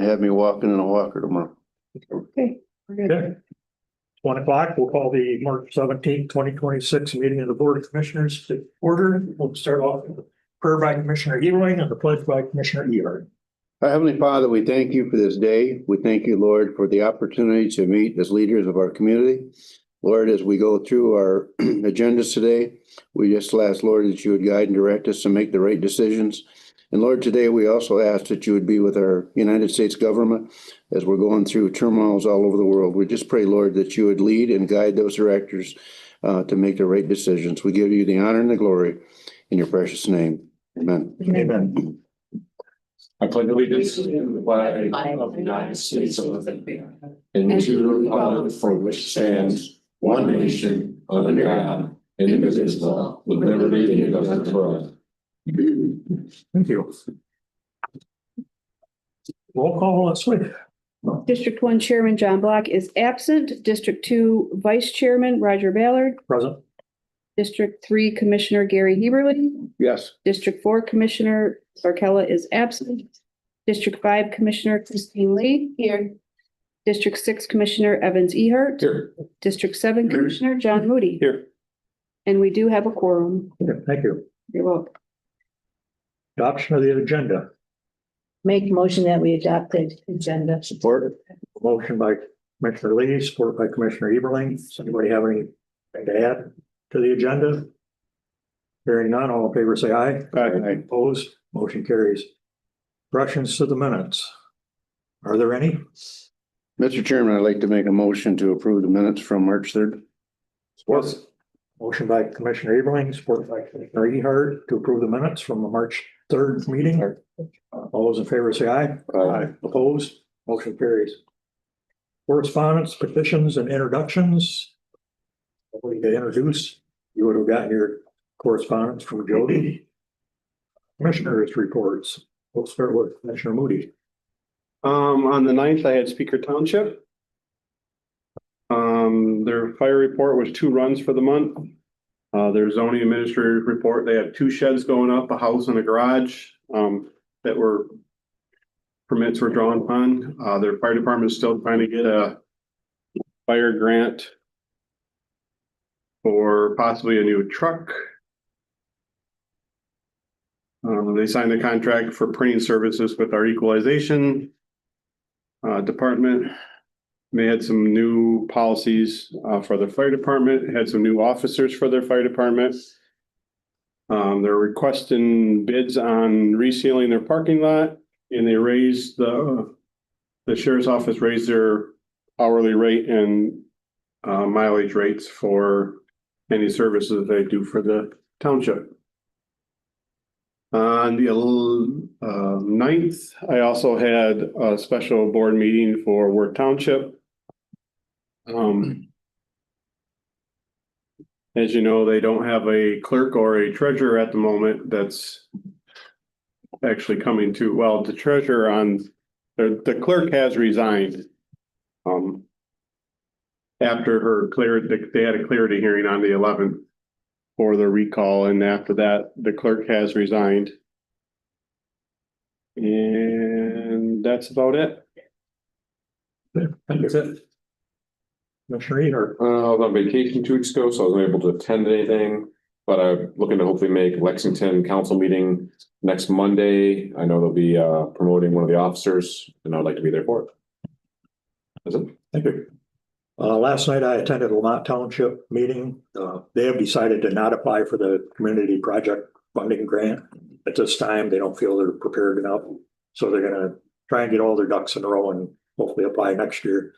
have me walking in a walker tomorrow. Okay, we're good. Okay. 1:00, we'll call the March 17th, 2026 meeting of the Board of Commissioners to order. We'll start off with prayer by Commissioner Ewing and the pledge by Commissioner Ehart. Our Heavenly Father, we thank you for this day. We thank you, Lord, for the opportunity to meet as leaders of our community. Lord, as we go through our agendas today, we just ask, Lord, that you would guide and direct us to make the right decisions. And Lord, today we also ask that you would be with our United States government as we're going through turmoils all over the world. We just pray, Lord, that you would lead and guide those directors to make the right decisions. We give you the honor and the glory in your precious name. Amen. Amen. I pledge allegiance to the flag of the United States of America and to the republic for which it stands, one nation, under God, indivisible, with liberty and justice for all. Thank you. Roll call, let's wait. District 1 Chairman John Block is absent. District 2 Vice Chairman Roger Ballard. Present. District 3 Commissioner Gary Heberlin. Yes. District 4 Commissioner Sarkella is absent. District 5 Commissioner Christine Lee. Here. District 6 Commissioner Evans Ehart. Here. District 7 Commissioner John Moody. Here. And we do have a quorum. Okay, thank you. You're welcome. Adoption of the agenda. Make a motion that we adopt the agenda. Support. Motion by Commissioner Lee, supported by Commissioner Eberling. Does anybody have anything to add to the agenda? Hearing none, all in favor say aye. Aye. Opposed, motion carries. Corrections to the minutes. Are there any? Mr. Chairman, I'd like to make a motion to approve the minutes from March 3rd. Support. Motion by Commissioner Eberling, supported by Commissioner Ehart to approve the minutes from the March 3rd meeting. All those in favor say aye. Aye. Opposed, motion carries. Correspondence, petitions, and introductions. Nobody to introduce. You would have gotten your correspondence from Jody. Commissioners' reports. We'll start with Commissioner Moody. On the 9th, I had Speaker Township. Their fire report was 2 runs for the month. Their zoning administrator's report, they had 2 sheds going up, a house and a garage, that were permits were drawn upon. Their fire department is still trying to get a fire grant for possibly a new truck. They signed a contract for printing services with our equalization department. They had some new policies for the fire department, had some new officers for their fire department. They're requesting bids on resealing their parking lot, and they raised the sheriff's office raised their hourly rate and mileage rates for any services they do for the township. On the 9th, I also had a special board meeting for Worth Township. As you know, they don't have a clerk or a treasurer at the moment. That's actually coming to, well, the treasurer the clerk has resigned. After her they had a clarity hearing on the 11th for the recall, and after that, the clerk has resigned. And that's about it. That's it. Commissioner Ehart. I was on vacation 2 weeks ago, so I wasn't able to attend anything, but I'm looking to hopefully make Lexington council meeting next Monday. I know they'll be promoting one of the officers, and I'd like to be there for it. That's it. Thank you. Last night I attended a Lamont Township meeting. They have decided to not apply for the community project funding grant. At this time, they don't feel they're prepared enough. So they're gonna try and get all their ducks in a row and hopefully apply next year.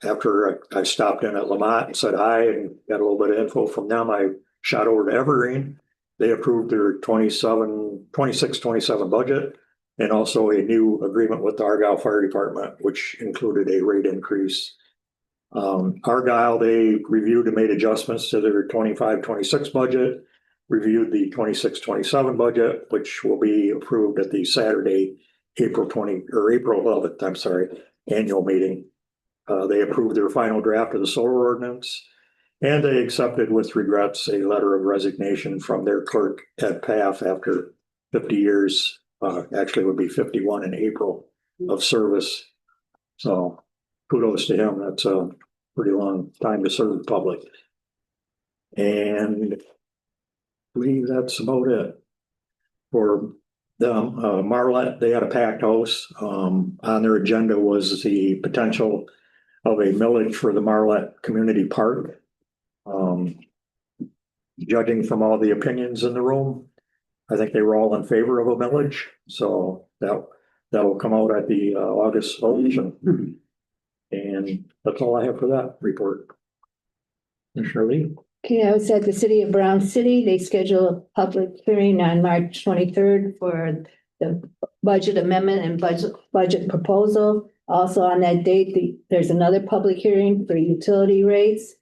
After I stopped in at Lamont and said hi and got a little bit of info from them, I shot over to Evergreen. They approved their 26-27 budget and also a new agreement with the Argyle Fire Department, which included a rate increase. Argyle, they reviewed and made adjustments to their 25-26 budget, reviewed the 26-27 budget, which will be approved at the Saturday, April 11th, I'm sorry, annual meeting. They approved their final draft of the solar ordinance, and they accepted with regrets a letter of resignation from their clerk Ed Paff after 50 years, actually would be 51 in April. of service. So kudos to him. That's a pretty long time to serve the public. And I believe that's about it. For them, Marlette, they had a packed house. On their agenda was the potential of a millage for the Marlette Community Park. Judging from all the opinions in the room, I think they were all in favor of a millage. So that'll come out at the August election. And that's all I have for that report. Commissioner Lee? Okay, I was at the city of Brown City. They scheduled a public hearing on March 23rd for the budget amendment and budget proposal. Also on that date, there's another public hearing for utility rates.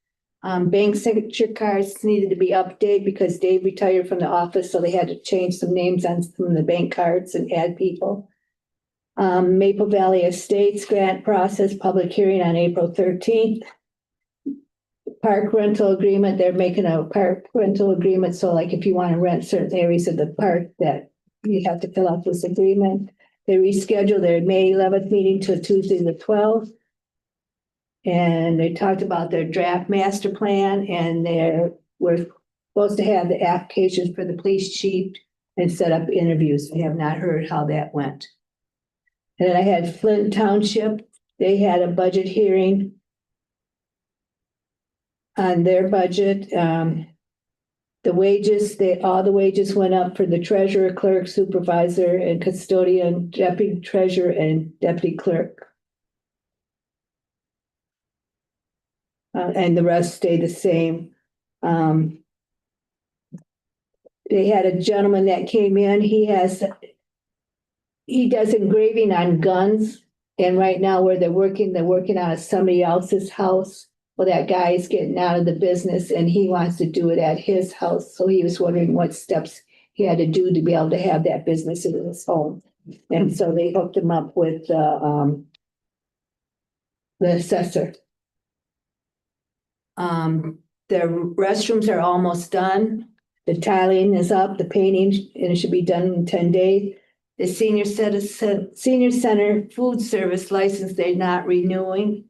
Bank signature cards needed to be updated because Dave retired from the office, so they had to change some names on some of the bank cards and add people. Maple Valley Estates grant process public hearing on April 13th. Park rental agreement, they're making a park rental agreement, so like if you want to rent certain areas of the park, that you have to fill out this agreement. They rescheduled their May 11th meeting to Tuesday the 12th. And they talked about their draft master plan, and we're supposed to have the applications for the police chief and set up interviews. I have not heard how that went. And then I had Flint Township, they had a budget hearing on their budget. The wages, all the wages went up for the treasurer, clerk, supervisor, and custodian, deputy treasurer, and deputy clerk. And the rest stayed the same. They had a gentleman that came in, he does engraving on guns. And right now where they're working out of somebody else's house. Well, that guy is getting out of the business and he wants to do it at his house. So he was wondering what steps he had to do to be able to have that business in his home. And so they hooked him up with the assessor. The restrooms are almost done. The tiling is up, the painting, and it should be done in 10 days. The senior center food service license, they're not renewing.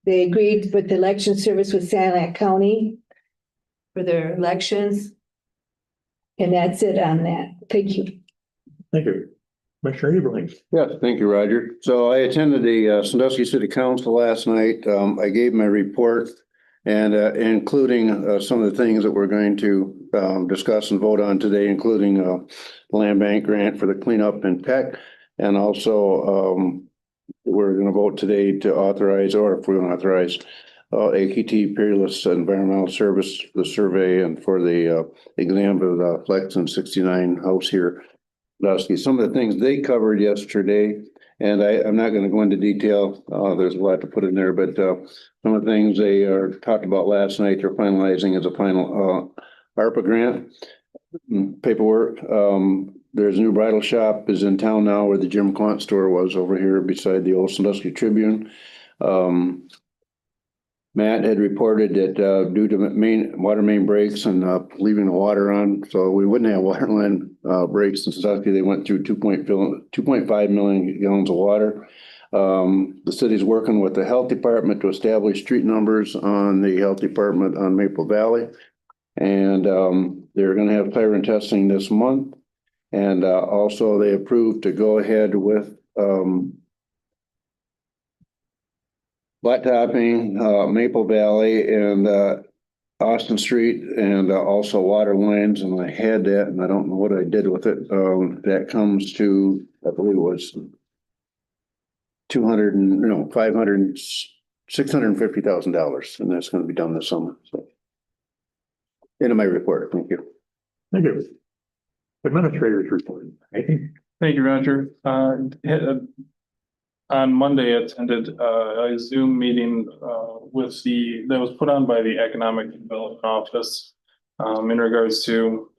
They agreed with the election service with Sanilac County for their elections. And that's it on that. Thank you. Thank you. Commissioner Eberling. Yes, thank you, Roger. So I attended the Sandusky City Council last night. I gave my report and including some of the things that we're going to discuss and vote on today, including the land bank grant for the cleanup in Peck. And also we're going to vote today to authorize, or if we want to authorize, AKT Peerless Environmental Service, the survey, and for the exam of the Flex and 69 house here. Some of the things they covered yesterday, and I'm not going to go into detail. There's a lot to put in there, but some of the things they talked about last night, they're finalizing as a final ARPA grant paperwork. There's a new bridal shop is in town now where the Jim Quant store was over here beside the old Sandusky Tribune. Matt had reported that due to water main breaks and leaving the water on, so we wouldn't have water line breaks in Sandusky. They went through 2.5 million gallons of water. The city's working with the health department to establish street numbers on the health department on Maple Valley. And they're going to have siren testing this month. And also they approved to go ahead with blacktopping Maple Valley and Austin Street, and also water lines. And I had that, and I don't know what I did with it. That comes to, I believe it was $650,000, and that's going to be done this summer. So, into my report. Thank you. Thank you. Administrator's report. Thank you, Roger. On Monday, I attended a Zoom meeting that was put on by the Economic Development Office in regards to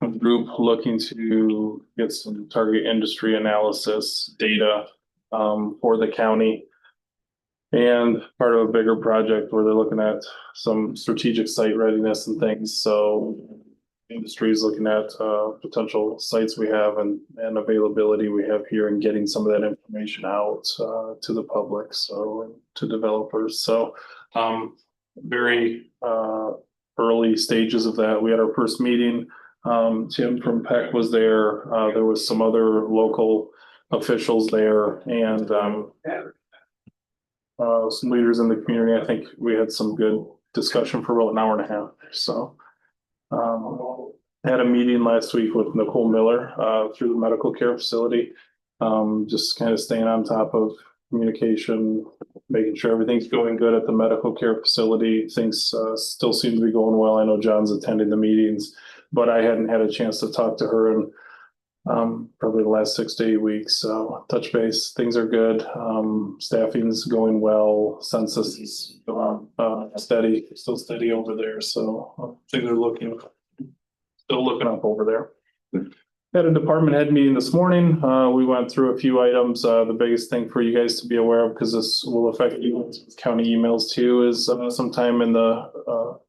a group looking to get some target industry analysis data for the county, and part of a bigger project where they're looking at some strategic site readiness and things. So industries, looking at potential sites we have and availability we have here, and getting some of that information out to the public, so to developers. So very early stages of that. We had our first meeting. Tim from Peck was there. There was some other local officials there, and some leaders in the community. I think we had some good discussion for about an hour and a half. So had a meeting last week with Nicole Miller through the medical care facility. Just kind of staying on top of communication, making sure everything's going good at the medical care facility. Things still seem to be going well. I know John's attending the meetings, but I hadn't had a chance to talk to her in probably the last 6 to 8 weeks. So touch base, things are good. Staffing's going well. Census is steady, still steady over there. So things are still looking up over there. Had a department head meeting this morning. We went through a few items. The biggest thing for you guys to be aware of, because this will affect you county emails too, is sometime in the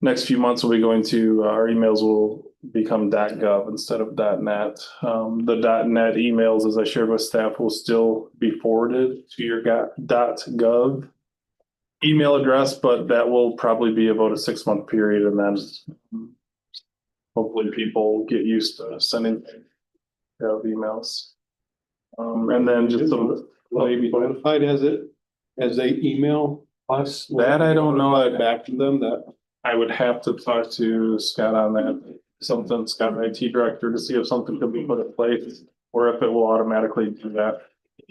next few months we'll be going to our emails will become .gov instead of .net. The .net emails, as I shared with staff, will still be forwarded to your .gov email address, but that will probably be about a 6-month period, and then hopefully people get used to sending emails. And then just some maybe Notified as they email us. that I don't know. Back to them that. I would have to talk to Scott on that, Scott, IT director, to see if something could be put in place or if it will automatically do that.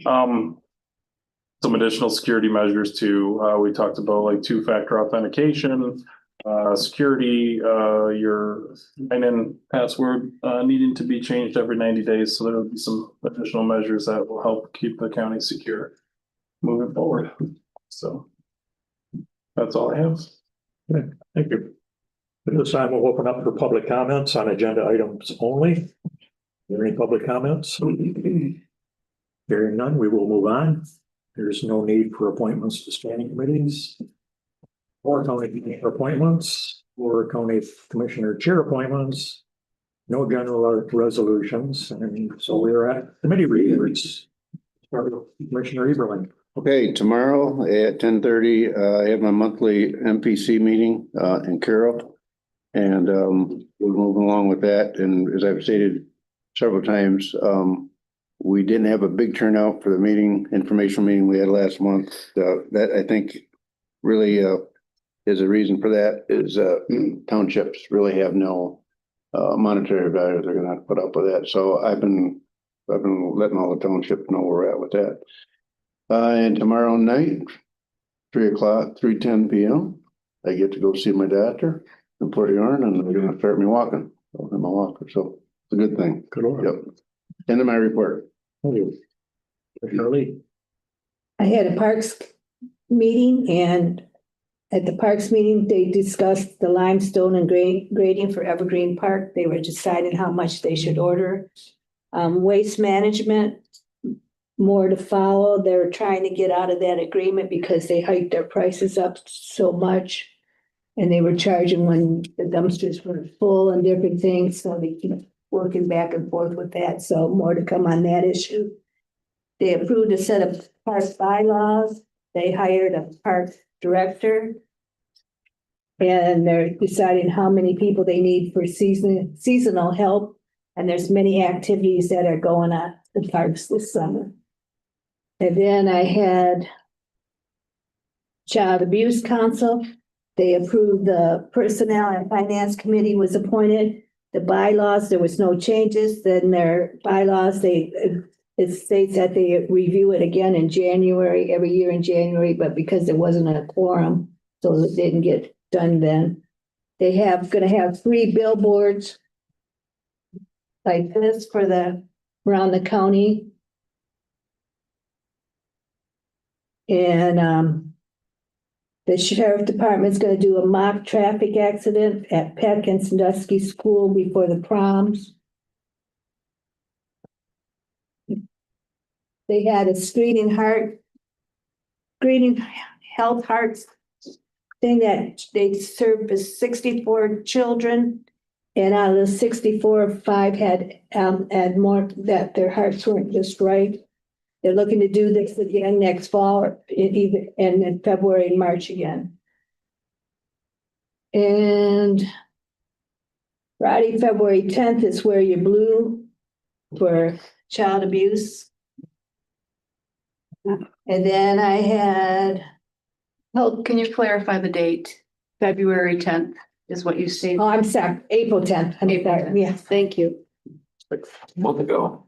Some additional security measures too. We talked about like 2-factor authentication, security, your sign-in password needing to be changed every 90 days. So there will be some additional measures that will help keep the county secure moving forward. So that's all I have. Okay, thank you. At this time, we'll open up for public comments on agenda items only. Are there any public comments? Hearing none, we will move on. There's no need for appointments to standing committees or county commissioner appointments or county commissioner chair appointments. No general resolutions, and so we're at committee reports. Start with Commissioner Eberlein. Okay, tomorrow at 10:30, I have my monthly MPC meeting in Carroll. And we're moving along with that. And as I've stated several times, we didn't have a big turnout for the meeting, informational meeting we had last month. That I think really is a reason for that is townships really have no monetary value. They're gonna have to put up with that. So I've been letting all the townships know where we're at with that. And tomorrow night, 3:10 p.m., I get to go see my doctor in Port Yarn, and they're gonna start me walking in my walker. So it's a good thing. Good order. Yep. End of my report. Thank you. Commissioner Lee. I had a parks meeting, and at the parks meeting, they discussed the limestone and grading for Evergreen Park. They were deciding how much they should order. Waste management, more to follow. They're trying to get out of that agreement because they hiked their prices up so much. And they were charging when the dumpsters were full and different things, so they keep working back and forth with that. So more to come on that issue. They approved a set of park bylaws. They hired a park director. And they're deciding how many people they need for seasonal help. And there's many activities that are going on at the parks this summer. And then I had Child Abuse Council. They approved the Personnel and Finance Committee was appointed. The bylaws, there was no changes. Then their bylaws, it states that they review it again in January, every year in January, but because there wasn't a quorum, so it didn't get done then. They gonna have 3 billboards like this for around the county. And the sheriff department's gonna do a mock traffic accident at Peck and Sandusky School before the proms. They had a screening health hearts thing that they served as 64 children. And out of the 64, 5 had more, that their hearts weren't just right. They're looking to do this again next fall, and in February and March again. And Friday, February 10th is where you blue for child abuse. And then I had health. Can you clarify the date? February 10th is what you stated. Oh, I'm sorry, April 10th. Yes, Thank you. Month ago.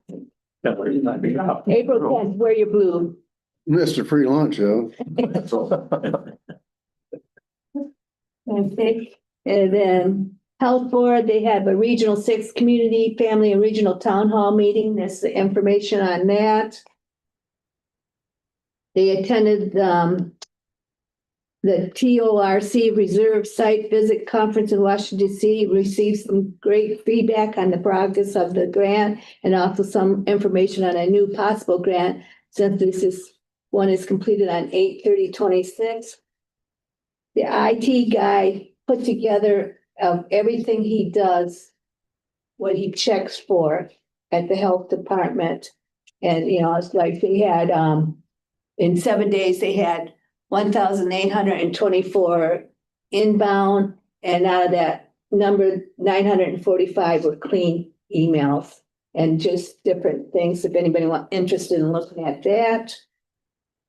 April 10th, where you blue. Missed a free lunch, though. Okay, and then Health Board, they have a Regional 6 Community, Family and Regional Town Hall meeting. There's the information on that. They attended the TORC Reserve Site Visit Conference in Washington DC, received some great feedback on the progress of the grant and also some information on a new possible grant, since one is completed on 8/30/26. The IT guy put together of everything he does, what he checks for at the health department. And, it's like they had, in 7 days, they had 1,824 inbound, and out of that number, 945 were clean emails and just different things, if anybody interested in looking at that.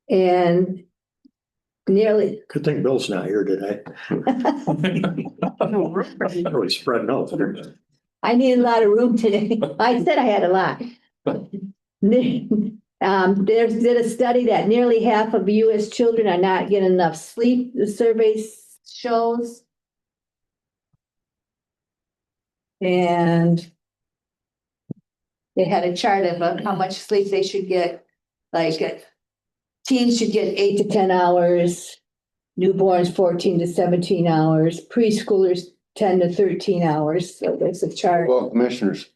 And nearly. Good thing Bill's not here today. Really spreading out. I need a lot of room today. I said I had a lot. There's did a study that nearly half of US children are not getting enough sleep, the survey shows. And they had a chart of how much sleep they should get. Like teens should get 8 to 10 hours, newborns 14 to 17 hours, preschoolers 10 to 13 hours. So there's a chart. Well, commissioners.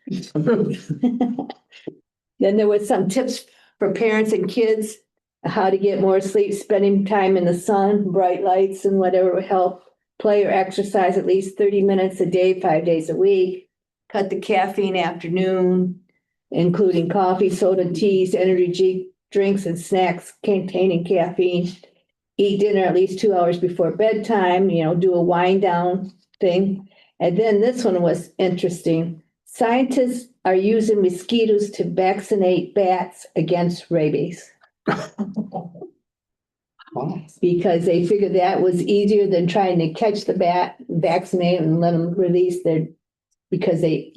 Then there was some tips for parents and kids, how to get more sleep, spending time in the sun, bright lights and whatever will help. Play or exercise at least 30 minutes a day, 5 days a week. Cut the caffeine afternoon, including coffee, soda, teas, energy drinks and snacks containing caffeine. Eat dinner at least 2 hours before bedtime, do a wind down thing. And then this one was interesting. Scientists are using mosquitoes to vaccinate bats against rabies. Because they figured that was easier than trying to catch the bat, vaccinate and let them release because they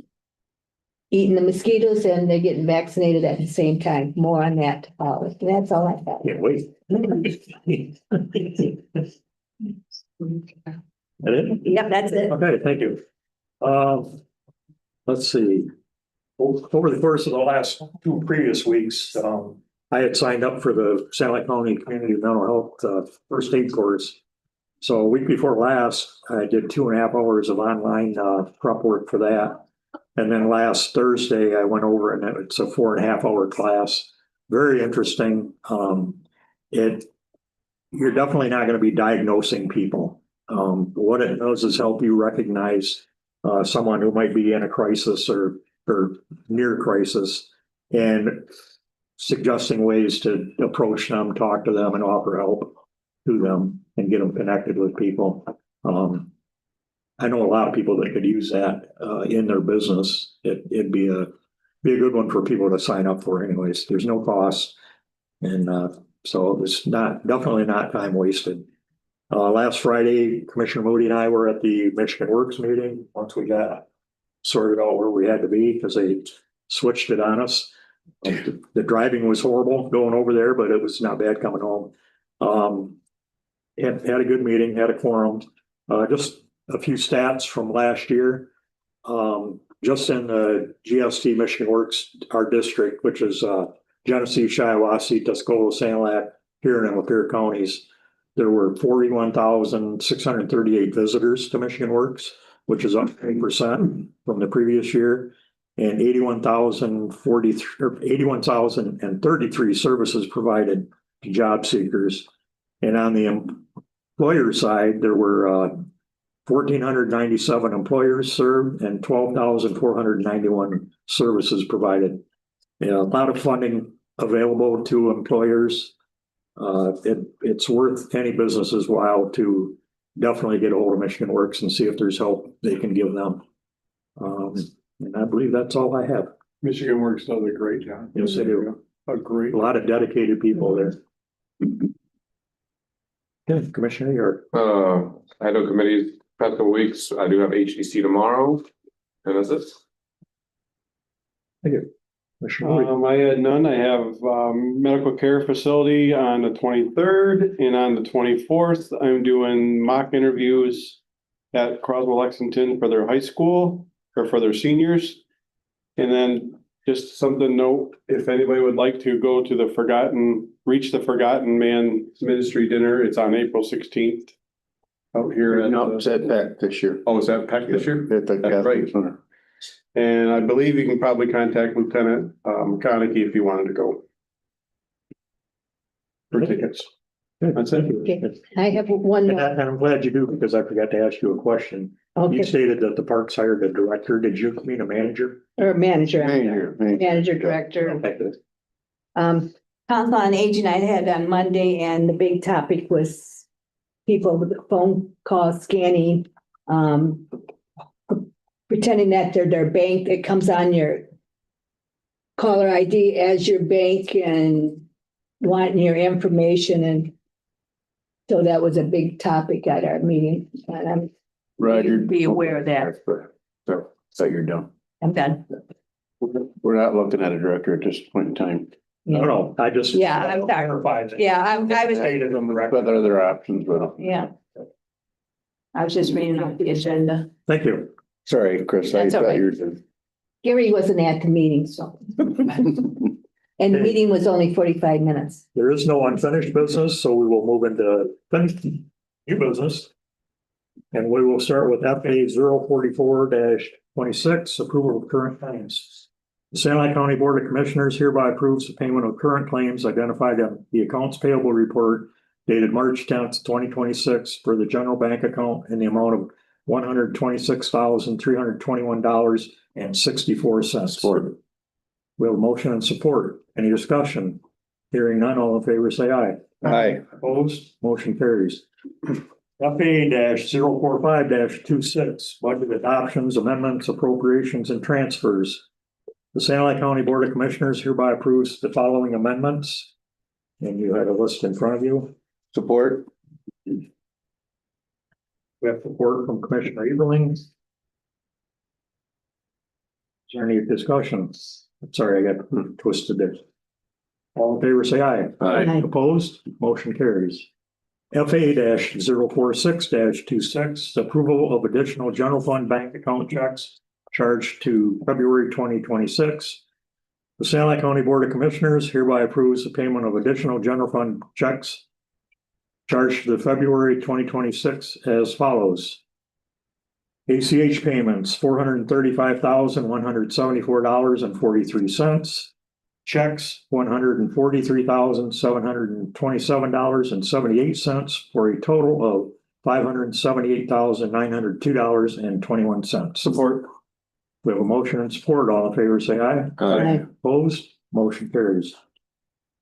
eating the mosquitoes and they're getting vaccinated at the same time. More on that to follow. And that's all I got. Can't wait. That it? Yep, that's it. Okay, thank you. Let's see. Over the course of the last 2 previous weeks, I had signed up for the Santa Clara County Community Mental Health First Aid course. So a week before last, I did 2.5 hours of online prep work for that. And then last Thursday, I went over and it's a 4.5 hour class. Very interesting. You're definitely not going to be diagnosing people. What it does is help you recognize someone who might be in a crisis or near crisis, and suggesting ways to approach them, talk to them, and offer help to them and get them connected with people. I know a lot of people that could use that in their business. It'd be a good one for people to sign up for anyways. There's no cost. And so it's definitely not time wasted. Last Friday, Commissioner Moody and I were at the Michigan Works meeting. Once we got sorted out where we had to be, because they switched it on us. The driving was horrible going over there, but it was not bad coming home. Had a good meeting, had a quorum. Just a few stats from last year. Just in the GST Michigan Works, our district, which is Genesee, Shiawassee, Tuscola, Sanilac, Huron, and Lapeer counties, there were 41,638 visitors to Michigan Works, which is up 8% from the previous year, and 81,033 services provided to job seekers. And on the employer side, there were 1,497 employers served and 12,491 services provided. Yeah, a lot of funding available to employers. It's worth any business's while to definitely get a hold of Michigan Works and see if there's help they can give them. And I believe that's all I have. Michigan Works does a great job. Yes, they do. A great. A lot of dedicated people there. Okay, Commissioner, you're. I know committees, past couple weeks, I do have HDC tomorrow, and that's it. Thank you. Commissioner Woody. I had none. I have medical care facility on the 23rd and on the 24th. I'm doing mock interviews at Croswell Lexington for their high school or for their seniors. And then just something to note, if anybody would like to go to the Reach the Forgotten Man Ministry Dinner, it's on April 16th. Out here at No, it's at PAC this year. oh, is that packed this year? At the That's Catholic right. Center. And I believe you can probably contact Lieutenant McConaughey if you wanted to go. For tickets. That's it. Okay, I have one And more. I'm glad you do, because I forgot to ask you a question. You Okay, stated that the parks hired a director. Did you mean a manager? or manager. Manager. Director. Okay. Council on Aging I had on Monday, and the big topic was people with the phone call scanning, pretending that they're their bank. It comes on your caller ID as your bank and wanting your information, and so that was a big topic at our meeting, and I'm Roger. Be aware of that. So you're done. done. We're not looking at a director at this point in time. No, no, I just. Yeah, I'm sorry. Clarified that. Yeah, I was, Stated on the record. But there are other options, but yeah. I was just reading off the agenda. Thank you. sorry, Chris, I That's all thought right. you were done. Gary wasn't at the meeting, so. And the meeting was only 45 minutes. There is no unfinished business, so we will move into finished new business. And we will start with FA 044-26, approval of current claims. The Sanilac County Board of Commissioners hereby approves the payment of current claims identified on the accounts payable report dated March 10th, 2026 for the general bank account in the amount of $126,321.64. Support. We have a motion and support. Any discussion? Hearing none, all in favor, say aye. Aye. Opposed, motion carries. FA 045-26, budget adoptions, amendments, appropriations, and transfers. The Sanilac County Board of Commissioners hereby approves the following amendments. And you had a list in front of you. Support. We have support from Commissioner Eberling. Is there any discussion? I'm sorry, I got twisted there. All in favor, say aye. Aye. Opposed, motion carries. FA 046-26, approval of additional general fund bank account checks charged to February 2026. The Sanilac County Board of Commissioners hereby approves the payment of additional general fund checks charged to the February 2026 as follows. ACH payments, $435,174.43. Checks, $143,727.78 for a total of $578,902.21. Support. We have a motion and support. All in favor, say aye. Aye. Opposed, motion carries.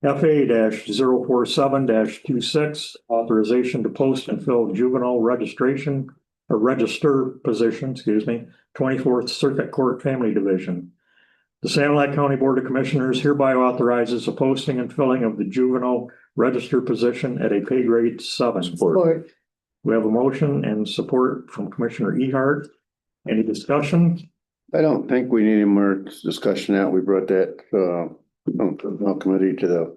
FA 047-26, authorization to post and fill juvenile registration or register position, 24th Circuit Court Family Division. The Sanilac County Board of Commissioners hereby authorizes the posting and filling of the juvenile register position at a pay grade 7. Support. We have a motion and support from Commissioner Ehart. Any discussion? I don't think we need any more discussion out. We brought that committee to the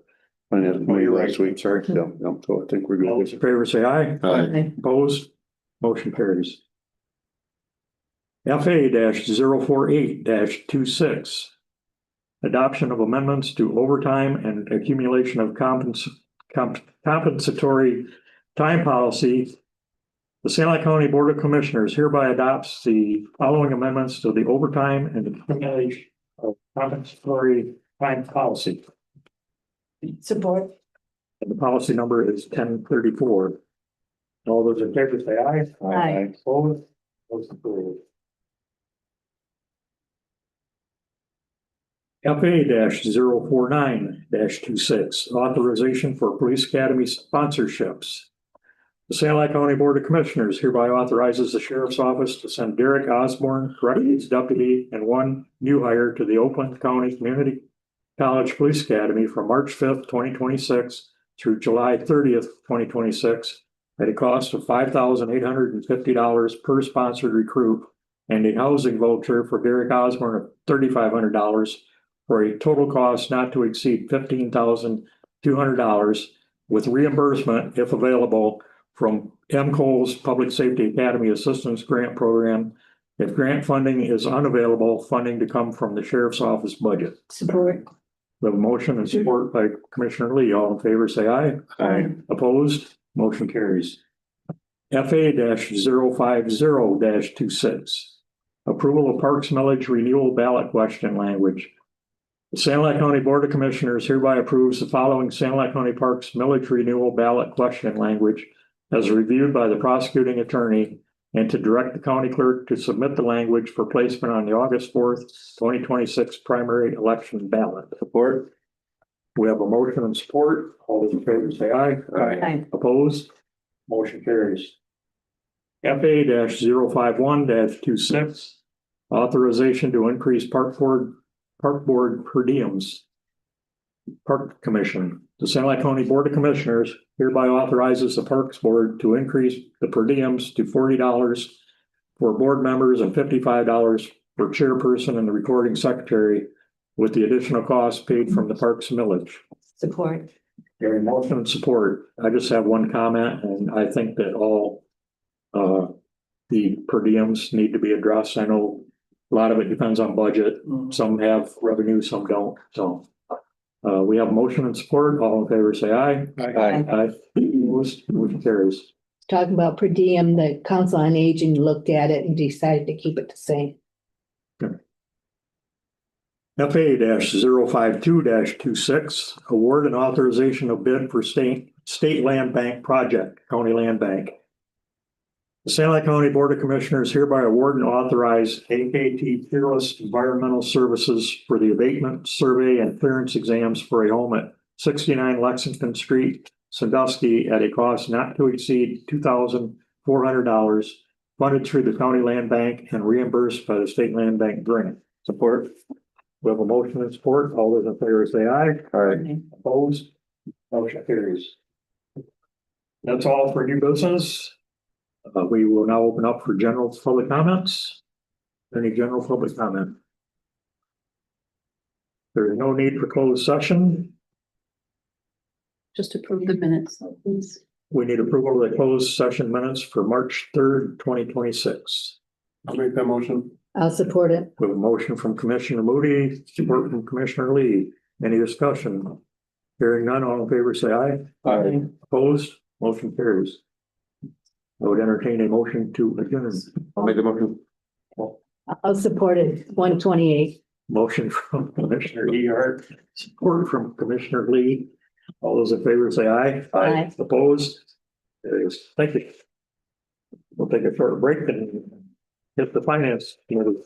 finance committee last week. Sorry. So I think we're All those in good. favor say aye. Aye. Opposed? Motion carries. FA 048-26. Adoption of amendments to overtime and accumulation of compensatory time policy. The Sanilac County Board of Commissioners hereby adopts the following amendments to the overtime and accumulation of compensatory time policy. Support. And the policy number is 1034. All those in favor say aye. Aye. Opposed? Motion carried. FA 49 26 authorization for police academy sponsorships. The Sand Lake County Board of Commissioners hereby authorizes the sheriff's office to send Derek Osborne, corrections deputy, and one new hire to the Oakland County Community College Police Academy from March 5th, 2026 through July 30th, 2026 at a cost of $5,850 per sponsored recruit and a housing voucher for Derek Osborne of $3,500 for a total cost not to exceed $15,200 with reimbursement, if available, from MCO's Public Safety Academy Assistance Grant Program. If grant funding is unavailable, funding to come from the sheriff's office budget. Support. We have a motion and support by Commissioner Lee. All in favor, say aye. Aye. Opposed? Motion carries. FA 50 26 approval of Parks Millage renewal ballot question language. The Sand Lake County Board of Commissioners hereby approves the following Sand Lake County Parks Millage renewal ballot question language as reviewed by the prosecuting attorney and to direct the county clerk to submit the language for placement on the August 4th, 2026 primary election ballot. Support. We have a motion and support. All those in favor say aye. Aye. Opposed? Motion carries. FA 51 26 authorization to increase park board per diems. Park Commission. The Sand Lake County Board of Commissioners hereby authorizes the Parks Board to increase the per diems to $40 for board members and $55 for chairperson and the recording secretary, with the additional cost paid from the Parks millage. Support. Hearing motion and support. I just have one comment, and I think that all the per diems need to be addressed. I know a lot of it depends on budget. Some have revenue, some don't. So we have motion and support. All in favor, say aye. Aye. Aye. Opposed? Motion carries. Talking about per diem, the Council on Aging looked at it and decided to keep it the same. FA 52 26 award and authorization of bid for state land bank project, county land bank. The Sand Lake County Board of Commissioners hereby award and authorize AKT Fearless Environmental Services for the abatement, survey, and clearance exams for a home at 69 Lexington Street, Sandusky, at a cost not to exceed $2,400, funded through the county land bank and reimbursed by the state land bank grant. Support. We have a motion and support. All those in favor say aye. Aye. Opposed? Motion carries. That's all for new business. We will now open up for general public comments. Any general public comment? There is no need for closed session. Just approve the minutes, please. We need approval of the closed session minutes for March 3rd, 2026. I'll make that motion. I'll support it. We have a motion from Commissioner Moody, support from Commissioner Lee. Any discussion? Hearing none, all in favor say aye. Aye. Opposed? Motion carries. I would entertain a motion to adjourn. I'll make the motion. I'll support it. 128. Motion from Commissioner Ehart, support from Commissioner Lee. All those in favor say aye. Aye. Opposed? It is. Thank you. We'll take a short break and hit the finance committee.